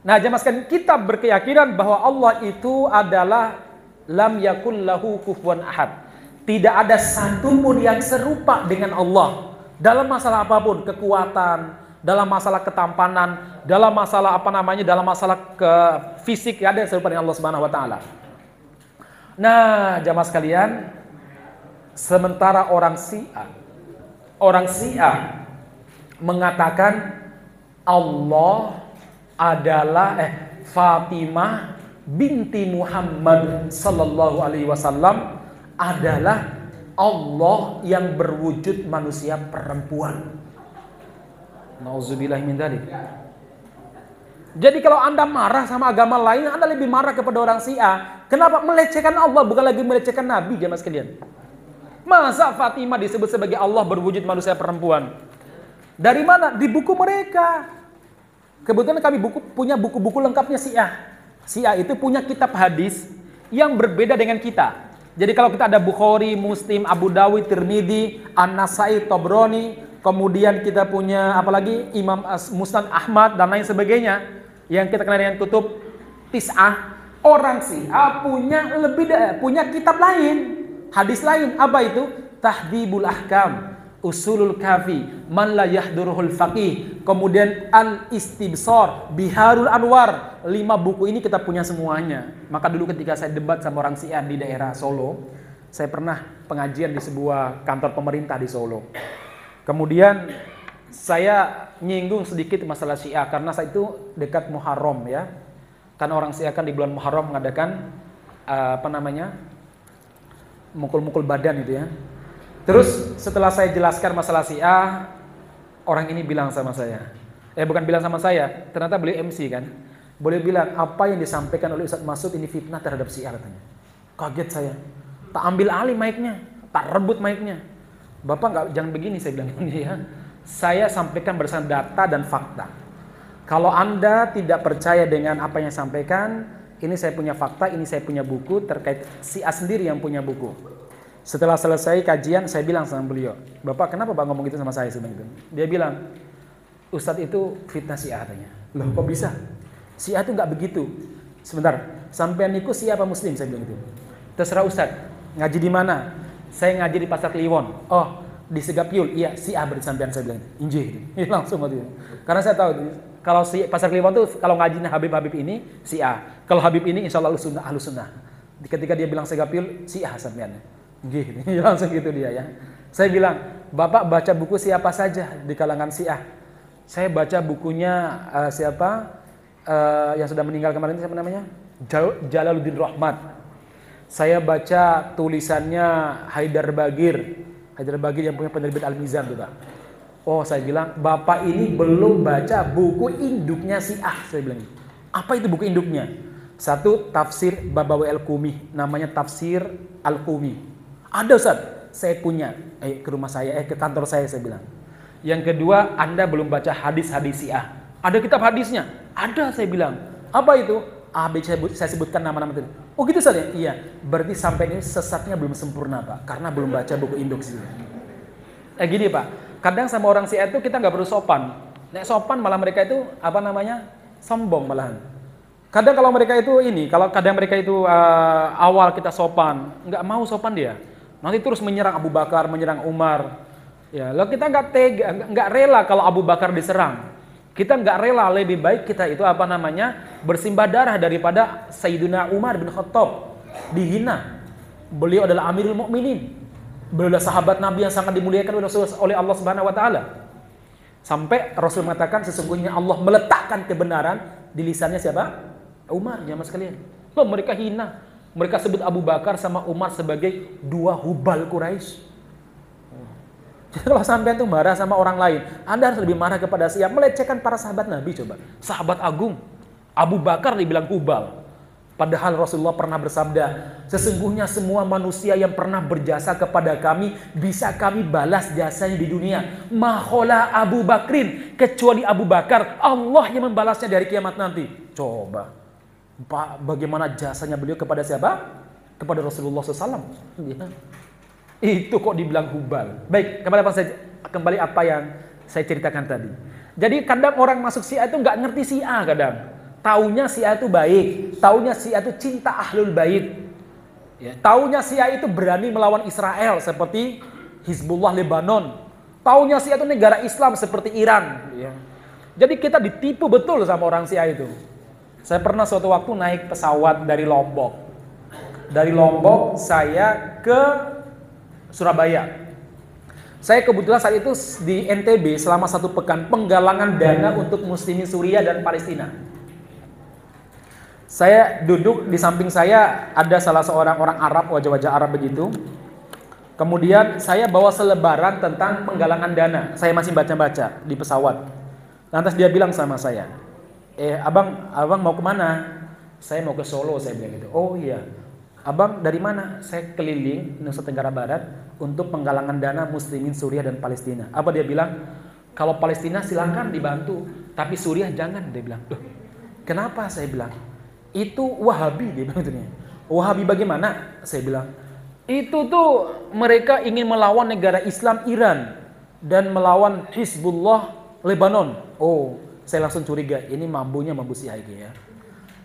Nah, jemaah sekalian, kita berkeyakinan bahwa Allah itu adalah lam yakul lahu kufuwan ahad. Tidak ada satupun yang serupa dengan Allah dalam masalah apapun, kekuatan, dalam masalah ketampanan, dalam masalah dalam masalah fisik, ada yang serupa dengan Allah Subhanahu wa taala. Nah, jemaah sekalian, sementara orang Syiah mengatakan Allah adalah Fatimah binti Muhammad sallallahu alaihi wasallam adalah Allah yang berwujud manusia perempuan. Nauzubillah min dzalik. Jadi kalau Anda marah sama agama lain, Anda lebih marah kepada orang Syiah. Kenapa? Melecehkan Allah, bukan lagi melecehkan Nabi, jemaah sekalian. Masa Fatimah disebut sebagai Allah berwujud manusia perempuan? Dari mana? Di buku mereka. Kebetulan kami punya buku-buku lengkapnya Syiah. Syiah itu punya kitab hadis yang berbeda dengan kita. Jadi kalau kita ada Bukhari, Muslim, Abu Dawud, Tirmidzi, An-Nasai, Tabrani, kemudian kita punya apalagi Imam Musnad Ahmad dan lain sebagainya yang kita kenal dengan kutub Tis'ah. Orang Syiah punya kitab lain, hadis lain. Apa itu? Tahdhibul Ahkam, Usulul Kafi, Man la yahduruhul faqih, kemudian Al-Istibsar, Biharul Anwar. 5 buku ini kita punya semuanya. Maka dulu ketika saya debat sama orang Syiah di daerah Solo, saya pernah pengajian di sebuah kantor pemerintah di Solo. Kemudian saya nyinggung sedikit masalah Syiah karena saya itu dekat Muharram ya. Kan orang Syiah kan di bulan Muharram mengadakan mukul-mukul badan itu ya. Terus setelah saya jelaskan masalah Syiah, orang ini bilang sama saya. Bukan bilang sama saya, ternyata beliau MC kan. Boleh bilang apa yang disampaikan oleh Ustaz Masud ini fitnah terhadap Syiah katanya. Kaget saya. Tak ambil alih mic-nya, tak rebut mic-nya. Bapak jangan begini, saya bilang ini ya. Saya sampaikan berdasarkan data dan fakta. Kalau Anda tidak percaya dengan apa yang saya sampaikan, ini saya punya fakta, ini saya punya buku terkait Syiah sendiri yang punya buku. Setelah selesai kajian, saya bilang sama beliau, Bapak kenapa Pak ngomong gitu sama saya sebenarnya? Dia bilang, Ustadz itu fitnah Syiah katanya. Loh kok bisa? Syiah itu nggak begitu. Sebentar, sampean niku Syiah apa Muslim? Saya bilang gitu. Terserah Ustadz, ngaji di mana? Saya ngaji di Pasar Kliwon. Oh, di Segapyul. Iya, Syiah berarti sampean, saya bilang. Injih. Langsung waktu itu. Karena saya tahu kalau Pasar Kliwon tuh kalau ngajinya Habib ini Syiah. Kalau Habib ini insya Allah Ahlus Sunnah. Ketika dia bilang Segapyul, Syiah sampean. Injih. Langsung gitu dia ya. Saya bilang, Bapak baca buku siapa saja di kalangan Syiah? Saya baca bukunya yang sudah meninggal kemarin, siapa namanya? Jalaluddin Rahmat. Saya baca tulisannya Haidar Bagir yang punya penerbit Al-Mizan tuh Pak. Oh saya bilang, Bapak ini belum baca buku induknya Syiah. Saya bilang, apa itu buku induknya? Satu, tafsir Babawi Al-Qumi, namanya Tafsir Al-Qumi. Ada Ustaz, saya punya, ke rumah saya, ke kantor saya bilang. Yang kedua, Anda belum baca hadis-hadis Syiah. Ada kitab hadisnya? Ada, saya bilang. Apa itu? Saya sebutkan nama-nama itu. Oh gitu Ustaz ya? Iya. Berarti sampai ini sesatnya belum sempurna Pak, karena belum baca buku induk Syiah. Gini Pak, kadang sama orang Syiah itu kita nggak perlu sopan. Nek sopan malah mereka itu sombong malahan. Kadang kalau mereka itu kadang mereka itu awal kita sopan, nggak mau sopan dia. Nanti terus menyerang Abu Bakar, menyerang Umar. Ya, lalu kita nggak rela kalau Abu Bakar diserang. Kita nggak rela, lebih baik kita itu bersimbah darah daripada Sayyidina Umar bin Khattab dihina. Beliau adalah Amirul Mukminin. Beliau adalah sahabat Nabi yang sangat dimuliakan oleh Allah Subhanahu wa taala. Sampai Rasul mengatakan sesungguhnya Allah meletakkan kebenaran di lisannya siapa? Umar, jamaah sekalian. Loh, mereka hina. Mereka sebut Abu Bakar sama Umar sebagai dua hubal Quraisy. Jadi kalau sampean tuh marah sama orang lain, Anda harus lebih marah kepada Syiah, melecehkan para sahabat Nabi coba. Sahabat agung. Abu Bakar dibilang hubal. Padahal Rasulullah pernah bersabda, sesungguhnya semua manusia yang pernah berjasa kepada kami bisa kami balas jasanya di dunia. Mahola Abu Bakrin, kecuali Abu Bakar, Allah yang membalasnya dari kiamat nanti. Coba, bagaimana jasanya beliau kepada siapa? Kepada Rasulullah SAW. Ya. Itu kok dibilang hubal. Baik, kembali apa yang saya ceritakan tadi. Jadi kadang orang masuk Syiah itu nggak ngerti Syiah kadang. Taunya Syiah itu baik, taunya Syiah itu cinta ahlul bait. Ya, taunya Syiah itu berani melawan Israel seperti Hizbullah Lebanon. Taunya Syiah itu negara Islam seperti Iran. Ya. Jadi kita ditipu betul sama orang Syiah itu. Saya pernah suatu waktu naik pesawat dari Lombok. Dari Lombok saya ke Surabaya. Saya kebetulan saat itu di NTB selama 1 pekan penggalangan dana untuk muslimin Suriah dan Palestina. Saya duduk di samping saya ada salah seorang orang Arab, wajah-wajah Arab begitu. Kemudian saya bawa selebaran tentang penggalangan dana. Saya masih baca-baca di pesawat. Lantas dia bilang sama saya, abang mau kemana? Saya mau ke Solo, saya bilang gitu. Oh iya, abang dari mana? Saya keliling Nusa Tenggara Barat untuk penggalangan dana Muslimin Suriah dan Palestina. Apa dia bilang? Kalau Palestina silakan dibantu, tapi Suriah jangan, dia bilang. Loh, kenapa? Saya bilang. Itu Wahabi, dia bilang gitu. Wahabi bagaimana? Saya bilang. Itu tuh mereka ingin melawan negara Islam Iran dan melawan Hizbullah Lebanon. Oh, saya langsung curiga, ini mambunya mambu Syiah ya.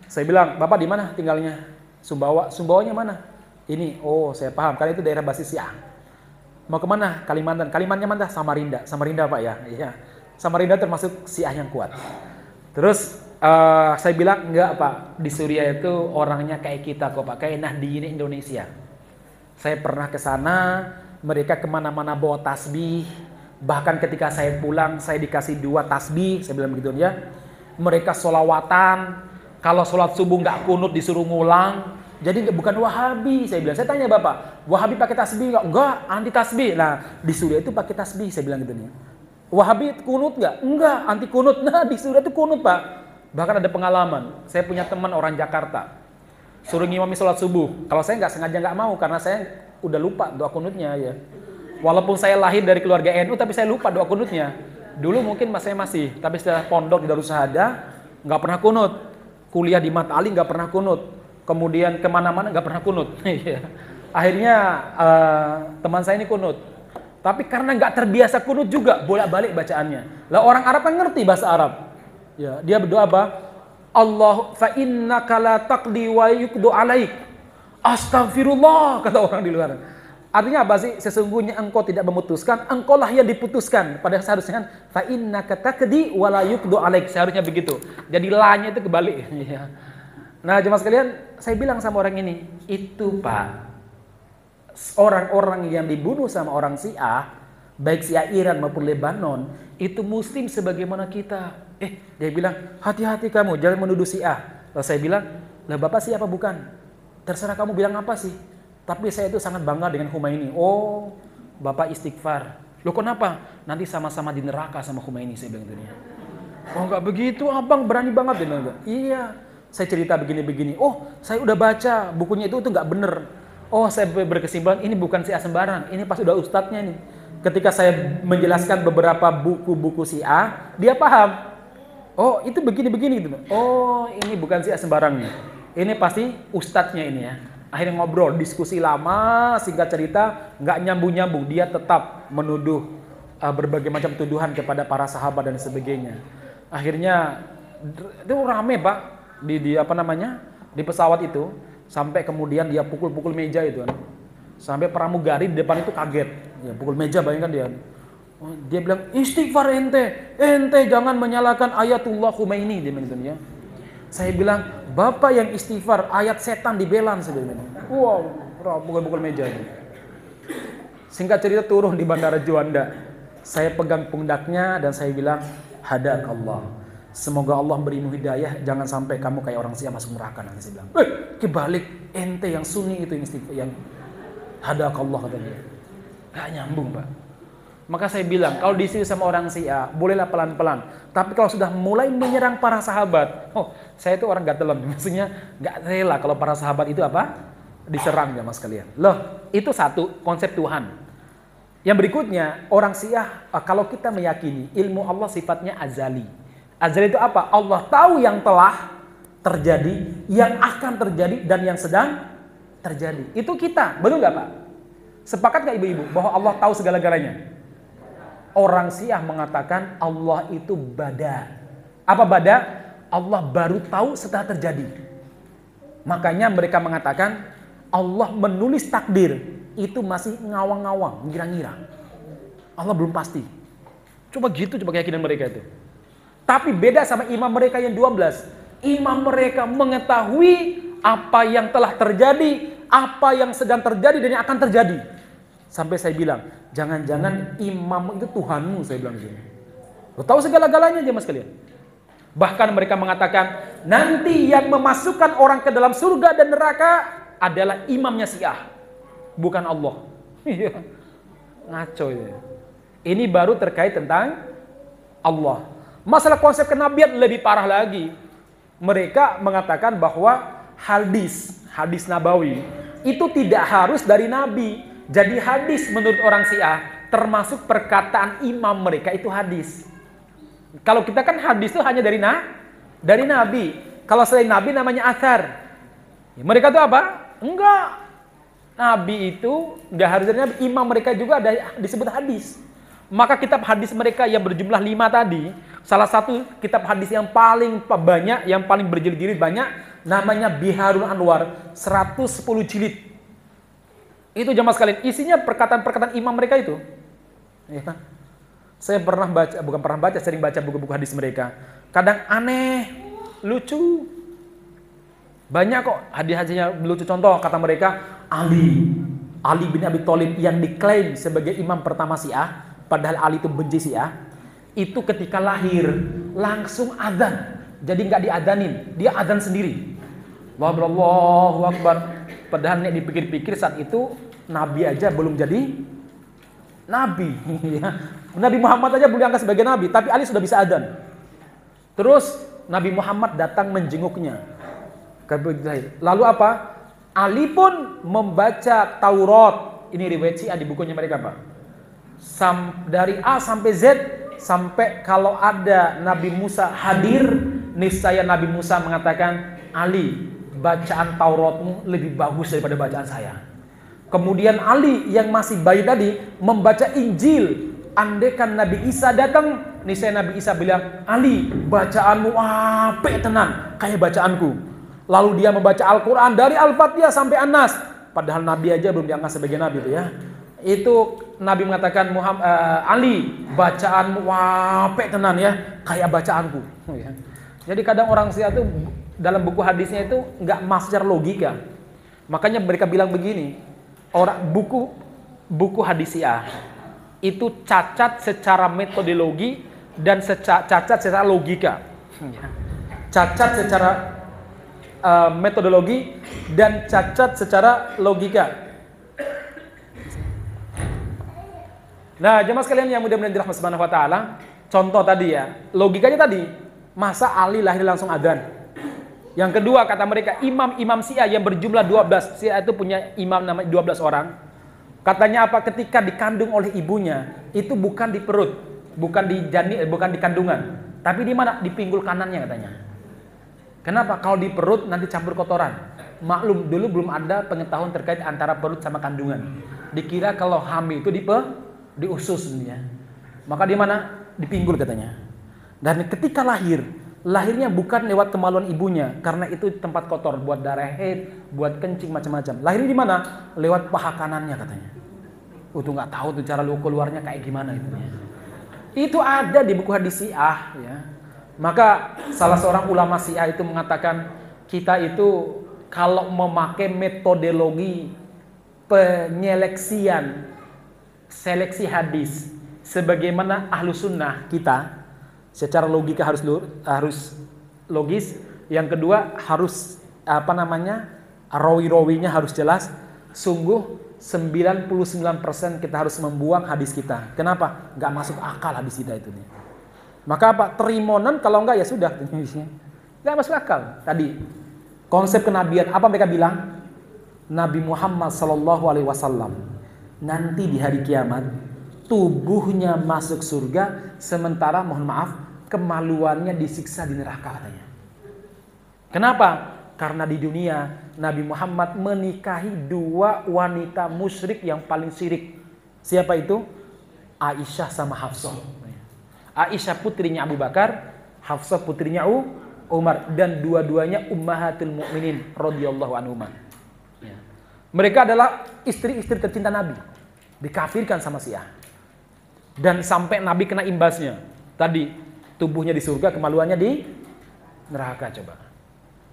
Saya bilang, Bapak di mana tinggalnya? Sumbawa. Sumbawanya mana? Ini. Oh, saya paham, karena itu daerah basis Syiah. Mau kemana? Kalimantan. Kalimantannya mana? Samarinda. Samarinda Pak ya? Iya. Samarinda termasuk Syiah yang kuat. Terus saya bilang, enggak Pak, di Suriah itu orangnya kayak kita kok Pak, kayak Nahdliyin Indonesia. Saya pernah ke sana, mereka kemana-mana bawa tasbih. Bahkan ketika saya pulang, saya dikasih 2 tasbih, saya bilang begitu ya. Mereka sholawatan, kalau sholat subuh nggak kunut disuruh ngulang. Jadi bukan Wahabi, saya bilang. Saya tanya Bapak, Wahabi pakai tasbih nggak? Enggak, anti tasbih. Nah, di Suriah itu pakai tasbih, saya bilang gitu ya. Wahabi kunut nggak? Enggak, anti kunut. Nah, di Suriah itu kunut Pak. Bahkan ada pengalaman, saya punya teman orang Jakarta. Suruh ngimami sholat subuh. Kalau saya nggak sengaja nggak mau karena saya udah lupa doa kunutnya ya. Walaupun saya lahir dari keluarga NU tapi saya lupa doa kunutnya. Dulu mungkin saya masih, tapi setelah pondok di Darussahadah nggak pernah kunut. Kuliah di Mat Ali nggak pernah kunut. Kemudian kemana-mana nggak pernah kunut. Akhirnya teman saya ini kunut. Tapi karena nggak terbiasa kunut juga bolak-balik bacaannya. Lah orang Arab kan ngerti bahasa Arab. Ya, dia berdoa apa? Allah fa innaka la taqdi wa yuqdu alaik. Astagfirullah, kata orang di luar. Artinya apa sih? Sesungguhnya engkau tidak memutuskan, engkaulah yang diputuskan. Padahal seharusnya kan fa innaka taqdi wa la yuqdu alaik. Seharusnya begitu. Jadi la-nya itu kebalik. Nah, jemaah sekalian, saya bilang sama orang ini, itu Pak, orang-orang yang dibunuh sama orang Syiah, baik Syiah Iran maupun Lebanon, itu muslim sebagaimana kita. Dia bilang, hati-hati kamu, jangan menuduh Syiah. Lalu saya bilang, lah Bapak siapa bukan? Terserah kamu bilang apa sih. Tapi saya itu sangat bangga dengan Khomeini. Oh, Bapak istighfar. Loh kenapa? Nanti sama-sama di neraka sama Khomeini, saya bilang gitu. Oh enggak begitu, abang berani banget. Dia bilang, iya, saya cerita begini-begini. Oh, saya udah baca bukunya itu enggak bener. Oh, saya berkesimpulan ini bukan Syiah sembarang. Ini pasti udah ustadznya nih. Ketika saya menjelaskan beberapa buku-buku Syiah, dia paham. Oh, itu begini-begini gitu. Oh, ini bukan Syiah sembarang nih. Ini pasti ustadznya ini ya. Akhirnya ngobrol, diskusi lama, singkat cerita, nggak nyambung-nyambung. Dia tetap menuduh berbagai macam tuduhan kepada para sahabat dan sebagainya. Akhirnya itu rame Pak di pesawat itu, sampai kemudian dia pukul-pukul meja itu kan. Sampai pramugari di depan itu kaget. Ya, pukul meja, bayangkan dia. Dia bilang, istighfar ente jangan menyalahkan ayatullah Khomeini, dia bilang gitu ya. Saya bilang, Bapak yang istighfar, ayat setan dibelan sebenarnya. Wow, pukul-pukul meja itu. Singkat cerita turun di Bandara Juanda. Saya pegang pundaknya dan saya bilang, hadakallah. Semoga Allah berimu hidayah, jangan sampai kamu kayak orang Syiah masuk neraka nanti. Saya bilang, kebalik, ente yang sunni itu yang istighfar, yang hadakallah katanya. Gak nyambung Pak. Maka saya bilang, kalau diisi sama orang Syiah, bolehlah pelan-pelan. Tapi kalau sudah mulai menyerang para sahabat, saya itu orang gatelan. Maksudnya gak rela kalau para sahabat itu apa? Diserang ya mas kalian. Loh, itu satu konsep Tuhan. Yang berikutnya, orang Syiah, kalau kita meyakini ilmu Allah sifatnya azali. Azali itu apa? Allah tahu yang telah terjadi, yang akan terjadi, dan yang sedang terjadi. Itu kita, betul gak Pak? Sepakat gak ibu-ibu bahwa Allah tahu segala-galanya? Orang Syiah mengatakan Allah itu bada. Apa bada? Allah baru tahu setelah terjadi. Makanya mereka mengatakan Allah menulis takdir itu masih ngawang-ngawang, ngira-ngira. Allah belum pasti. Coba keyakinan mereka itu. Tapi beda sama imam mereka yang 12. Imam mereka mengetahui apa yang telah terjadi, apa yang sedang terjadi dan yang akan terjadi. Sampai saya bilang, jangan-jangan imam itu Tuhanmu, saya bilang gitu. Lo tahu segala-galanya aja mas kalian. Bahkan mereka mengatakan, nanti yang memasukkan orang ke dalam surga dan neraka adalah imamnya Syiah, bukan Allah. Iya, ngaco ini. Ini baru terkait tentang Allah. Masalah konsep kenabian lebih parah lagi. Mereka mengatakan bahwa hadis nabawi itu tidak harus dari Nabi. Jadi hadis menurut orang Syiah termasuk perkataan imam mereka itu hadis. Kalau kita kan hadis itu hanya dari Nabi. Kalau selain Nabi namanya athar. Mereka itu apa? Enggak. Nabi itu enggak harus dari Nabi. Imam mereka juga ada disebut hadis. Maka kitab hadis mereka yang berjumlah 5 tadi, salah satu kitab hadis yang paling banyak, yang paling berjilid-jilid banyak, namanya Biharul Anwar, 110 jilid. Itu jamaah sekalian, isinya perkataan-perkataan imam mereka itu. Ya. Saya sering baca buku-buku hadis mereka. Kadang aneh, lucu. Banyak kok hadis-hadisnya lucu. Contoh kata mereka, Ali bin Abi Thalib yang diklaim sebagai imam pertama Syiah, padahal Ali itu benci Syiah, itu ketika lahir langsung adzan. Jadi nggak diadanin, dia adzan sendiri. Allahu Akbar. Padahal nek dipikir-pikir saat itu Nabi aja belum jadi Nabi. Nabi Muhammad aja belum diangkat sebagai Nabi, tapi Ali sudah bisa adzan. Terus Nabi Muhammad datang menjenguknya. Lalu apa? Ali pun membaca Taurat. Ini riwayat Syiah di bukunya mereka, Pak. Dari A sampai Z, sampai kalau ada Nabi Musa hadir, niscaya Nabi Musa mengatakan, Ali, bacaan Tauratmu lebih bagus daripada bacaan saya. Kemudian Ali yang masih bayi tadi membaca Injil. Andaikan Nabi Isa datang, niscaya Nabi Isa bilang, Ali, bacaanmu apik tenan kayak bacaanku. Lalu dia membaca Al-Quran dari Al-Fatihah sampai An-Nas. Padahal Nabi aja belum diangkat sebagai Nabi itu ya. Itu Nabi mengatakan, Ali, bacaanmu apik tenan ya, kayak bacaanku. Jadi kadang orang Syiah itu dalam buku hadisnya itu nggak masuk secara logika. Makanya mereka bilang begini, buku hadis Syiah itu cacat secara metodologi dan cacat secara logika. Cacat secara metodologi dan cacat secara logika. Nah, jemaah sekalian yang mudah-mudahan dirahmati Subhanahu wa taala, contoh tadi ya, logikanya tadi, masa Ali lahir langsung adzan? Yang kedua kata mereka, imam Syiah yang berjumlah 12. Syiah itu punya imam namanya 12 orang. Katanya apa? Ketika dikandung oleh ibunya, itu bukan di perut, bukan di kandungan, tapi di mana? Di pinggul kanannya katanya. Kenapa? Kalau di perut nanti campur kotoran. Maklum dulu belum ada pengetahuan terkait antara perut sama kandungan. Dikira kalau hamil itu di usus sebenarnya. Maka di mana? Di pinggul katanya. Dan ketika lahirnya bukan lewat kemaluan ibunya, karena itu tempat kotor buat darah haid, buat kencing macam-macam. Lahirnya di mana? Lewat paha kanannya katanya. Tuh nggak tahu tuh cara keluarnya kayak gimana itu. Itu ada di buku hadis Syiah ya. Maka salah seorang ulama Syiah itu mengatakan, kita itu kalau memakai metodologi seleksi hadis sebagaimana ahlu sunnah kita, secara logika harus logis. Yang kedua harus rawi-rawinya harus jelas. Sungguh 99% kita harus membuang hadis kita. Kenapa? Gak masuk akal hadis kita itu nih. Maka apa? Terimonan, kalau enggak ya sudah. Gak masuk akal. Tadi konsep kenabian, apa mereka bilang? Nabi Muhammad SAW nanti di hari kiamat tubuhnya masuk surga, sementara mohon maaf kemaluannya disiksa di neraka katanya. Kenapa? Karena di dunia Nabi Muhammad menikahi 2 wanita musyrik yang paling syirik. Siapa itu? Aisyah sama Hafsah. Aisyah putrinya Abu Bakar, Hafsah putrinya Umar, dan dua-duanya ummahatul mukminin radhiyallahu anhuma. Mereka adalah istri-istri tercinta Nabi, dikafirkan sama Syiah. Dan sampai Nabi kena imbasnya. Tadi tubuhnya di surga, kemaluannya di neraka. Coba.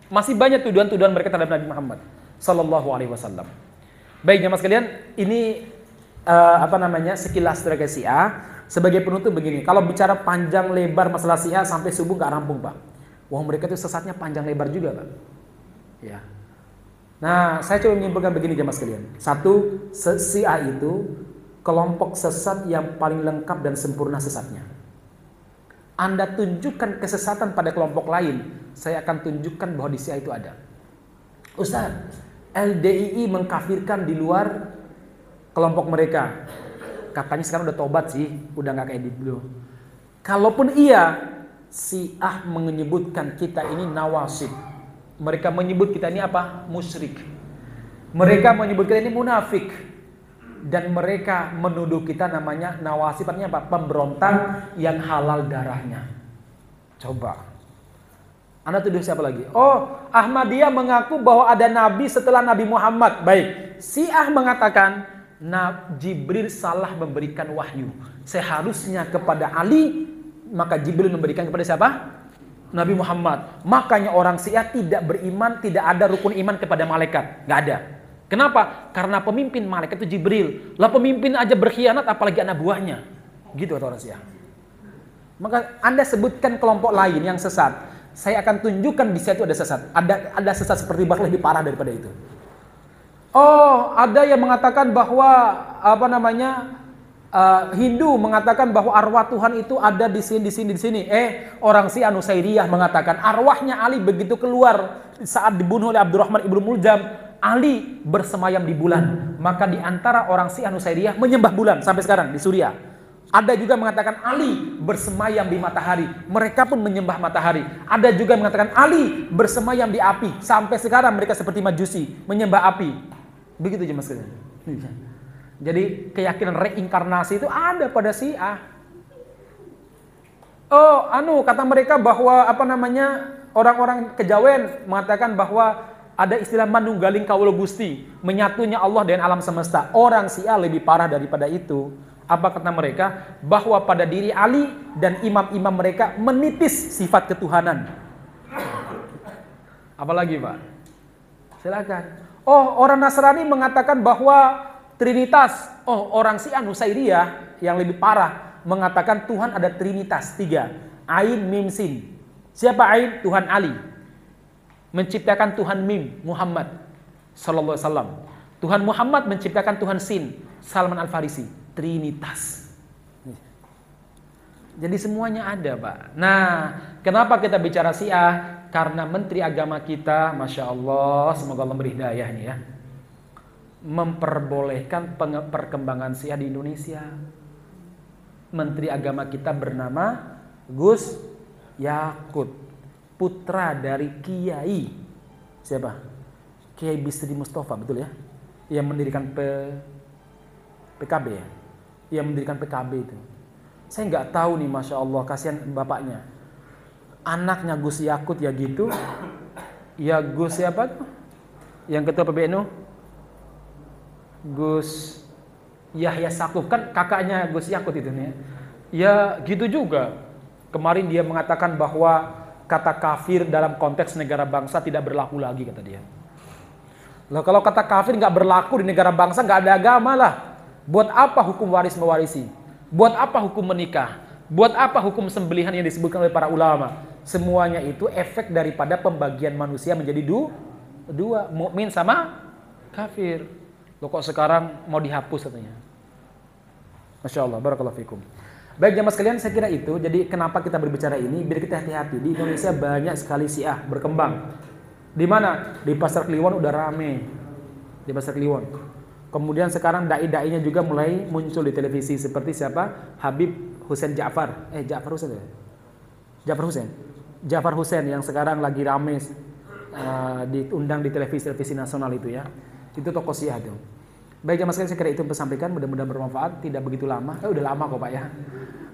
Masih banyak tuduhan-tuduhan mereka terhadap Nabi Muhammad sallallahu alaihi wasallam. Baik jemaah sekalian, ini sekilas terkait Syiah. Sebagai penutup begini, kalau bicara panjang lebar masalah Syiah sampai subuh nggak rampung, Pak. Wah, mereka itu sesatnya panjang lebar juga, Pak. Ya. Nah, saya coba menyimpulkan begini jemaah sekalian. Satu, Syiah itu kelompok sesat yang paling lengkap dan sempurna sesatnya. Anda tunjukkan kesesatan pada kelompok lain, saya akan tunjukkan bahwa di Syiah itu ada. Ustaz, LDII mengkafirkan di luar kelompok mereka. Katanya sekarang udah tobat sih, udah gak kayak dulu. Kalaupun iya, Syiah menyebutkan kita ini nawasib. Mereka menyebut kita ini apa? Musyrik. Mereka menyebut kita ini munafik. Dan mereka menuduh kita namanya nawasib, artinya apa? Pemberontak yang halal darahnya. Coba. Anda tuduh siapa lagi? Oh, Ahmadiyah mengaku bahwa ada nabi setelah Nabi Muhammad. Baik, Syiah mengatakan Jibril salah memberikan wahyu. Seharusnya kepada Ali, maka Jibril memberikan kepada siapa? Nabi Muhammad. Makanya orang Syiah tidak beriman, tidak ada rukun iman kepada malaikat. Gak ada. Kenapa? Karena pemimpin malaikat itu Jibril. Lah pemimpin aja berkhianat, apalagi anak buahnya. Gitu kata orang Syiah. Maka Anda sebutkan kelompok lain yang sesat. Saya akan tunjukkan di situ ada sesat. Ada sesat seperti bahkan lebih parah daripada itu. Oh, ada yang mengatakan bahwa Hindu mengatakan bahwa arwah Tuhan itu ada di sini. Orang Syiah Nusairiyah mengatakan arwahnya Ali begitu keluar saat dibunuh oleh Abdurrahman ibnu Muljam, Ali bersemayam di bulan. Maka di antara orang Syiah Nusairiyah menyembah bulan sampai sekarang di Suriah. Ada juga mengatakan Ali bersemayam di matahari. Mereka pun menyembah matahari. Ada juga mengatakan Ali bersemayam di api. Sampai sekarang mereka seperti Majusi, menyembah api. Begitu aja mas. Jadi keyakinan reinkarnasi itu ada pada Syiah. Oh, kata mereka bahwa orang-orang Kejawen mengatakan bahwa ada istilah manunggaling kawula Gusti, menyatunya Allah dengan alam semesta. Orang Syiah lebih parah daripada itu. Apa kata mereka? Bahwa pada diri Ali dan imam-imam mereka menipis sifat ketuhanan. Apalagi Pak? Silakan. Oh, orang Nasrani mengatakan bahwa Trinitas. Oh, orang Syiah Nusairiyah yang lebih parah mengatakan Tuhan ada Trinitas 3. Ain, Mim, Sin. Siapa Ain? Tuhan Ali. Menciptakan Tuhan Mim, Muhammad sallallahu alaihi wasallam. Tuhan Muhammad menciptakan Tuhan Sin, Salman Al-Farisi. Trinitas. Jadi semuanya ada, Pak. Nah, kenapa kita bicara Syiah? Karena Menteri Agama kita, Masya Allah, semoga Allah beri hidayah nih ya, memperbolehkan perkembangan Syiah di Indonesia. Menteri Agama kita bernama Gus Yakut, putra dari Kiai siapa? Kiai Bisri Mustafa, betul ya? Yang mendirikan PKB ya? Yang mendirikan PKB itu. Saya nggak tahu nih, Masya Allah, kasihan bapaknya. Anaknya Gus Yakut ya gitu. Ya Gus siapa tuh? Yang ketua PBNU? Gus Yahya Saquf, kan kakaknya Gus Yakut itu nih. Ya gitu juga. Kemarin dia mengatakan bahwa kata kafir dalam konteks negara bangsa tidak berlaku lagi, kata dia. Lah kalau kata kafir nggak berlaku di negara bangsa, nggak ada agama lah. Buat apa hukum waris mewarisi? Buat apa hukum menikah? Buat apa hukum sembelihan yang disebutkan oleh para ulama? Semuanya itu efek daripada pembagian manusia menjadi dua, mukmin sama kafir. Loh kok sekarang mau dihapus katanya. Masya Allah, barakallahu fikum. Baik jamaah sekalian, saya kira itu. Jadi kenapa kita berbicara ini? Biar kita hati-hati. Di Indonesia banyak sekali Syiah berkembang. Di mana? Di Pasar Kliwon udah rame. Di Pasar Kliwon. Kemudian sekarang dai-dainya juga mulai muncul di televisi. Seperti siapa? Habib Hussein Ja'far. Ja'far Hussein yang sekarang lagi rame diundang di televisi nasional itu ya. Itu tokoh Syiah itu. Baik jamaah sekalian, saya kira itu yang saya sampaikan, mudah-mudahan bermanfaat, tidak begitu lama. Udah lama kok Pak ya.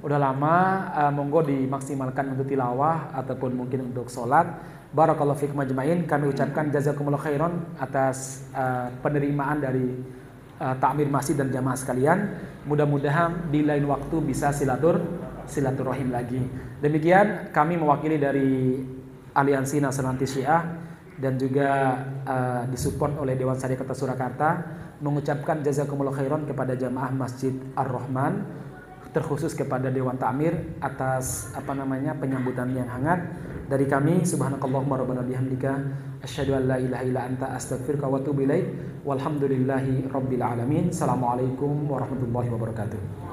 Udah lama, monggo dimaksimalkan untuk tilawah ataupun mungkin untuk sholat. Barakallahu fikum ajmain. Kami ucapkan jazakumullah khairan atas penerimaan dari takmir masjid dan jamaah sekalian. Mudah-mudahan di lain waktu bisa silaturahim lagi. Demikian kami mewakili dari Aliansi Nasional Syiah dan juga disupport oleh Dewan Syariah Kota Surakarta, mengucapkan jazakumullah khairan kepada jamaah Masjid Ar-Rahman, terkhusus kepada Dewan Ta'mir atas penyambutan yang hangat. Dari kami, subhanakallahumma rabbana bihamdika asyhadu an la ilaha illa anta astaghfiruka wa atubu ilaik. Walhamdulillahi rabbil alamin. Assalamualaikum warahmatullahi wabarakatuh.